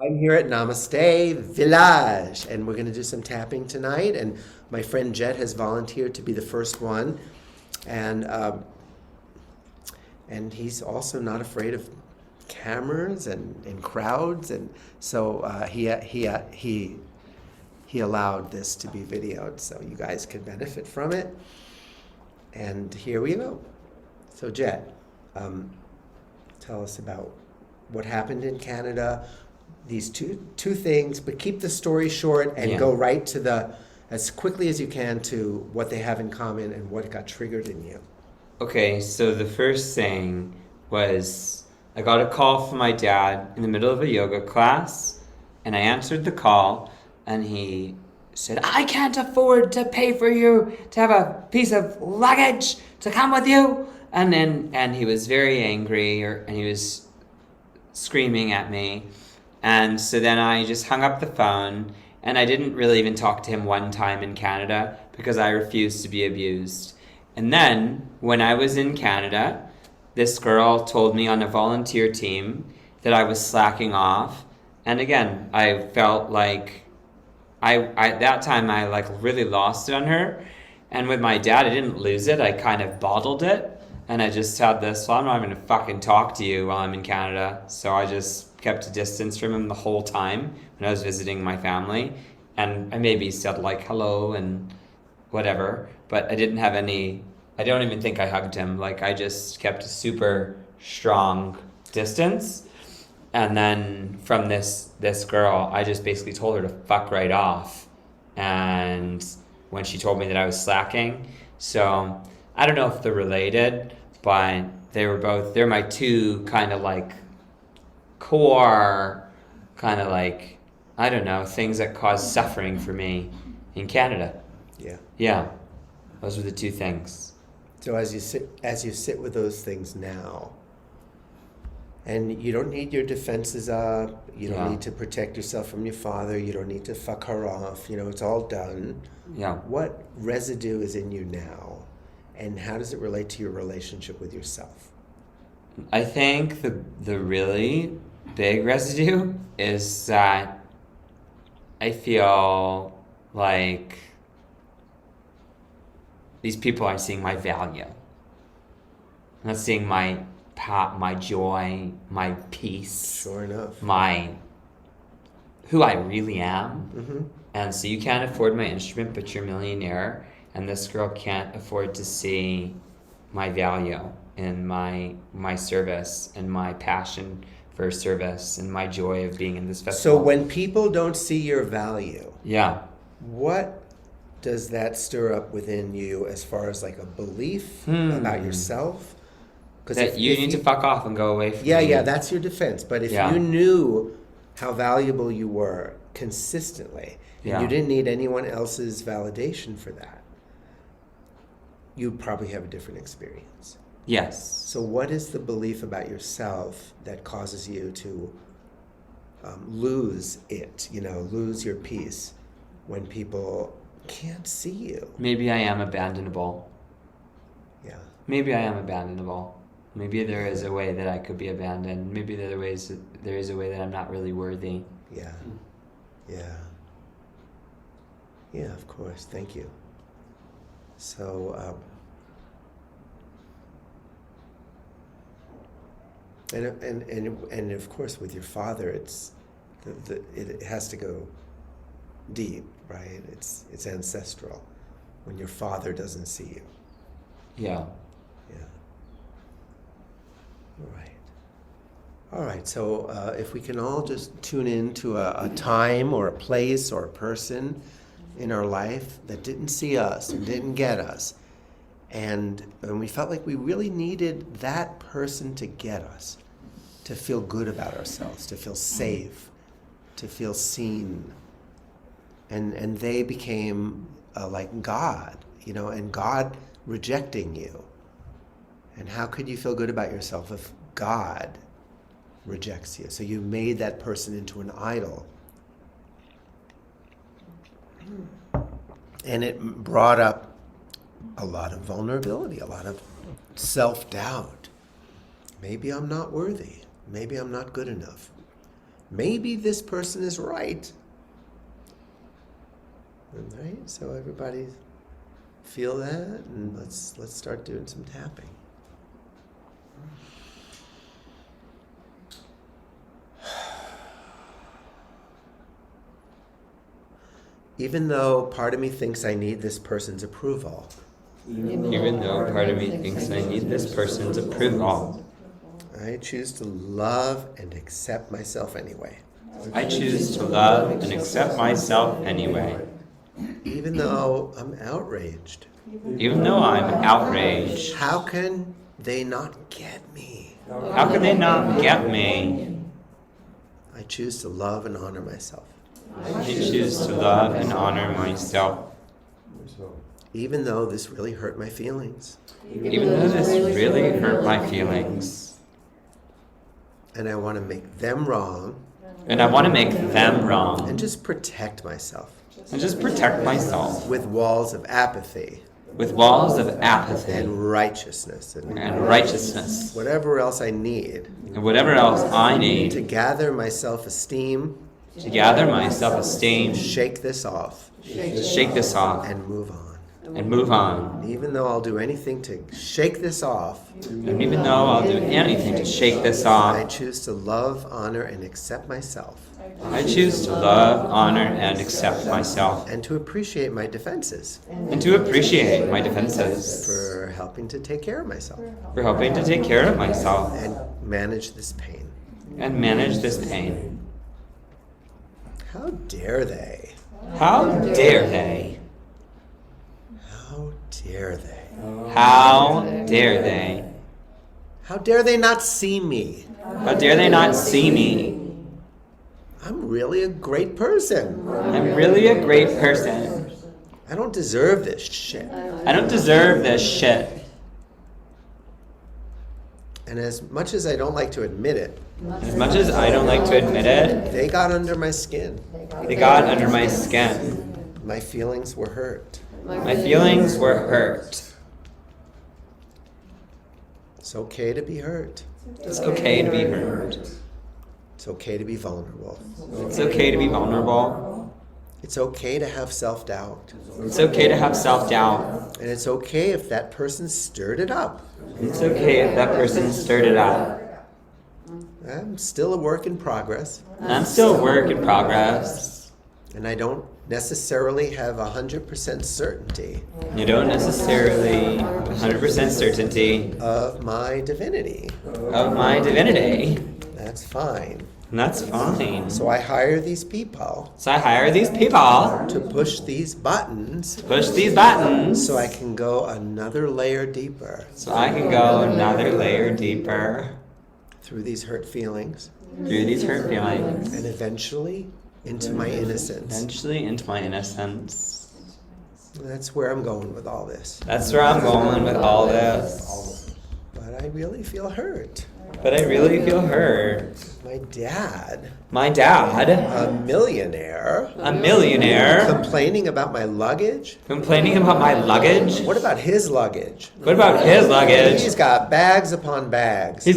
I'm here at Namaste Village, and we're going to do some tapping tonight. And my friend Jet has volunteered to be the first one, and and he's also not afraid of cameras and crowds, and so he allowed this to be videoed, so you guys can benefit from it. And here we go. So Jet, um, tell us about what happened in Canada. These two things, but keep the story short and Yeah. go right to the as quickly as you can to what they have in common and what got triggered in you. Okay, so the first thing was I got a call from my dad in the middle of a yoga class, and I answered the call, and he said, I can't afford to pay for you to have a piece of luggage to come with you. And he was very angry, and he was screaming at me. And so then I just hung up the phone, and I didn't really even talk to him one time in Canada because I refused to be abused. And then when I was in Canada, this girl told me on a volunteer team that I was slacking off. And again, I felt like I that time I like really lost it on her. And with my dad, I didn't lose it. I kind of bottled it. And I just had this, well, I'm not even gonna fucking talk to you while I'm in Canada. So I just kept a distance from him the whole time when I was visiting my family. And I maybe said like hello and whatever, but I didn't have any, I don't even think I hugged him. Like I just kept a super strong distance. And then from this girl, I just basically told her to fuck right off. And when she told me that I was slacking, so I don't know if they're related, but they're my two kind of like core, kind of like, I don't know, things that cause suffering for me in Canada. Yeah. Yeah, those were the two things. So as you sit with those things now, and you don't need your defenses up. You don't Yeah. need to protect yourself from your father. You don't need to fuck her off. It's all done. Yeah. What residue is in you now, and how does it relate to your relationship with yourself? I think the really big residue is that I feel like these people aren't seeing my value. Not seeing my joy, my peace, Sure enough. my who I really am. Mm-hmm. And so you can't afford my instrument, but you're a millionaire. And this girl can't afford to see my value and my service and my passion for service and my joy of being in this festival. So when people don't see your value, Yeah. what does that stir up within you as far as like a belief about yourself? Because That you need to fuck off and go away from yeah, me. yeah, that's your defense. But if Yeah. you knew how valuable you were consistently, and Yeah. you didn't need anyone else's validation for that, you'd probably have a different experience. Yes. So what is the belief about yourself that causes you to lose it, lose your peace when people can't see you? Maybe I am abandonable. Yeah. Maybe I am abandonable. Maybe there is a way that I could be abandoned. Maybe there is a way that I'm not really worthy. Yeah. Yeah. Yeah, of course. Thank you. So, and of course, with your father, it has to go deep, right? It's ancestral. When your father doesn't see you. Yeah. Yeah. All right. All right. So if we can all just tune in to a time or a place or a person in our life that didn't see us and didn't get us, and we felt like we really needed that person to get us, to feel good about ourselves, to feel safe, to feel seen, and they became like God, and God rejecting you. And how could you feel good about yourself if God rejects you? So you made that person into an idol. And it brought up a lot of vulnerability, a lot of self-doubt. Maybe I'm not worthy. Maybe I'm not good enough. maybe this person is right. All right, so everybody feel that, and let's start doing some tapping. Even though part of me thinks I need this person's approval. Even though part of me thinks I need this person's approval. I choose to love and accept myself anyway. I choose to love and accept myself anyway. Even though I'm outraged. Even though I'm outraged. How can they not get me? How can they not get me? I choose to love and honor myself. I choose to love and honor myself. Even though this really hurt my feelings. Even though this really hurt my feelings. And I want to make them wrong. And I want to make them wrong. And just protect myself. And just protect myself. With walls of apathy. With walls of apathy. And righteousness. And righteousness. Whatever else I need. And whatever else I need. To gather my self-esteem. To gather my self-esteem. Shake this off. Shake this off. And move on. And move on. Even though I'll do anything to shake this off. And even though I'll do anything to shake this off. I choose to love, honor, and accept myself. I choose to love, honor, and accept myself. And to appreciate my defenses. And to appreciate my defenses. For helping to take care of myself. For helping to take care of myself. And manage this pain. And manage this pain. How dare they? How dare they? How dare they? How dare they? How dare they not see me? How dare they not see me? I'm really a great person. I'm really a great person. I don't deserve this shit. I don't deserve this shit. And as much as I don't like to admit it, as much as I don't like to admit it, they got under my skin. They got under my skin. My feelings were hurt. My feelings were hurt. It's okay to be hurt. It's okay to be hurt. It's okay to be vulnerable. It's okay to be vulnerable. It's okay to have self-doubt. It's okay to have self-doubt. And it's okay if that person stirred it up. It's okay if that person stirred it up. I'm still a work in progress. I'm still a work in progress. And I don't necessarily have 100% certainty. You don't necessarily 100% certainty of my divinity. Of my divinity. That's fine. And that's fine. So I hire these people. So I hire these people to push these buttons. Push these buttons. So I can go another layer deeper. So I can go another layer deeper. Through these hurt feelings. Through these hurt feelings. And eventually into my innocence. Eventually into my innocence. That's where I'm going with all this. That's where I'm going with all this. But I really feel hurt. But I really feel hurt. My dad, a millionaire, complaining about my luggage. What about his luggage? He's got bags upon bags. He's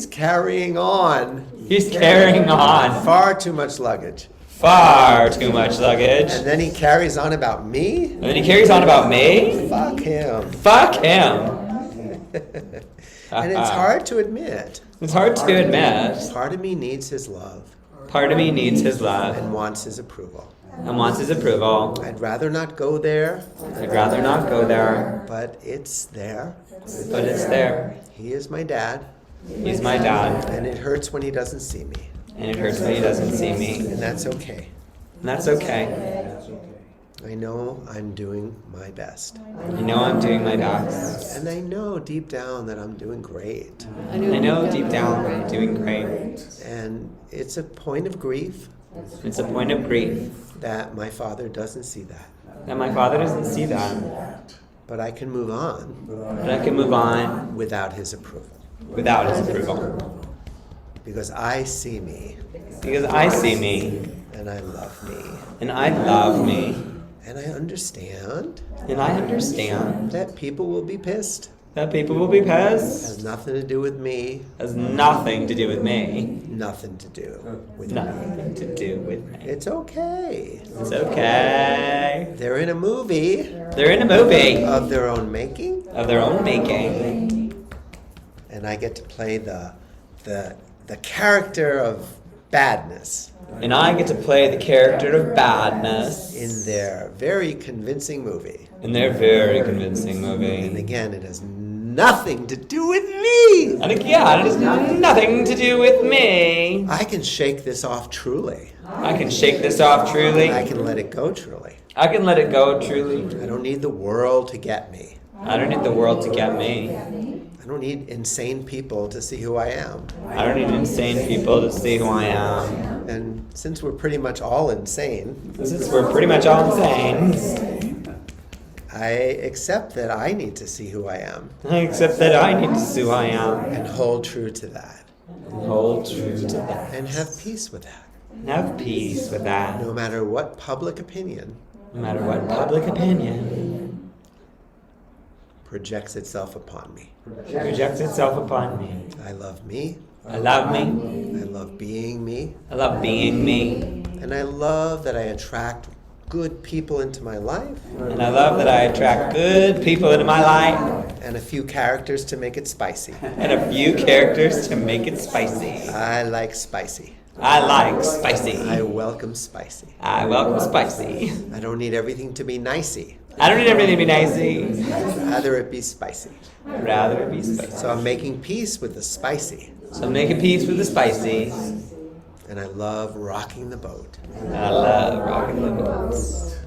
carrying on. Far too much luggage. And then he carries on about me? Fuck him. And it's hard to admit. Part of me needs his love. And wants his approval. I'd rather not go there. But it's there. He is my dad. And it hurts when he doesn't see me. And that's okay. I know I'm doing my best. And I know deep down that I'm doing great. And it's a point of grief. That my father doesn't see that. But I can move on. Without his approval. Because I see me. And I love me. And I understand. That people will be pissed. That people will be pissed. Has nothing to do with me. Has nothing to do with me. Nothing to do with me. Nothing to do with me. It's okay. It's okay. They're in a movie They're in a movie of their own making, of their own making. and I get to play the character of badness And I get to play the character of badness in their very convincing movie. in their very convincing And movie. again, it has nothing to do with me. And again, it has nothing to do with me. I can shake this off truly. I can shake this off truly. I can let it go truly. I can let it go truly. I don't need the world to get me. I don't need the world to get me. I don't need insane people to see who I am. I don't need insane people to see who I am. And since we're pretty much all insane, Since we're pretty much all insane, I accept that I need to see who I am I accept that I need to see who I am. and hold true to that And hold true to that. and have peace with that. And have peace with that. No matter what public opinion No matter what public opinion projects itself upon me. projects itself upon me. I love me. I love me. I love being me. I love being me. And I love that I attract good people into my life And I love that I attract good people into my life. and a few characters to make it spicy. And a few characters to make it spicy. I like spicy. I like spicy. I welcome spicy. I welcome spicy. I don't need everything to be nicey. I don't need everything to be nicey. I'd rather it be spicy. I'd rather it be spicy. So I'm making peace with the spicy. So make a peace with the spicy. And I love rocking the boat And I love rocking the boats.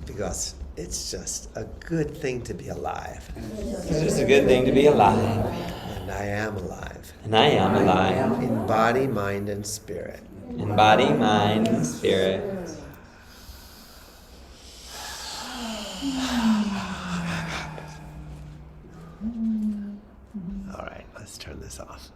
because it's just a good thing to be alive. It's just a good thing to be alive. And I am alive. And I am alive. In body, mind, and spirit. In body, mind, and spirit. All right, let's turn this off.